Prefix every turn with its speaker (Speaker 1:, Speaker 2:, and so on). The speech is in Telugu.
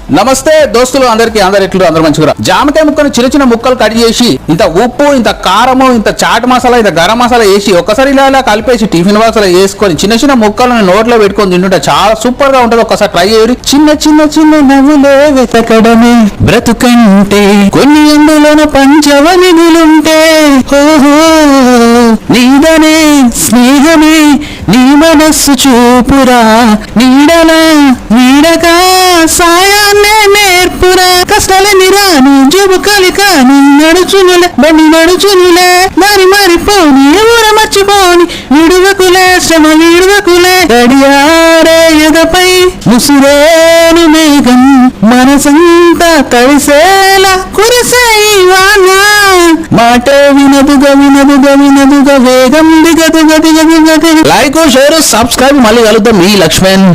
Speaker 1: నమస్తే దోస్తులు అందరికి అందరు మంచిగా జామకాయ ముక్కను చిన్న చిన్న ముక్కలు కట్ చేసి ఇంత ఉప్పు ఇంత కారము ఇంత చాట్ మసాలా ఇంత గరం మసాలా వేసి ఒకసారి ఇలా కలిపేసి టిఫిన్ బాక్స్ లో వేసుకొని చిన్న చిన్న ముక్కలను నోట్లో పెట్టుకొని తింటుంటే చాలా సూపర్ గా ఉంటది. ఒకసారి ట్రై చేయరు. చిన్న చిన్న చిన్న నవ్వులే వెతకడమే బ్రతుకంటే కొన్ని ఎందులోన పంచవనిగులుంటే నీదనే స్నేహమే నీ మనస్సు చూపురా నీడలా నీడగా సాయాన్నే నేర్పురా కష్టాలని రాని జబ్బు కలికాని నడుచునులే బండి నడుచునులే దారి మారిపోని ఊర మర్చిపోని విడువకులే శ్రమ విడువకులే గడియారే ఎగపై ముసురేను మేఘం మనసంతా కలిసేలా కురిసే మాట వినదుగా వేగం దిగదుగా లైక్ షేర్ సబ్స్క్రైబ్. మళ్ళీ కలుద్దాం. మీ లక్ష్మణ్.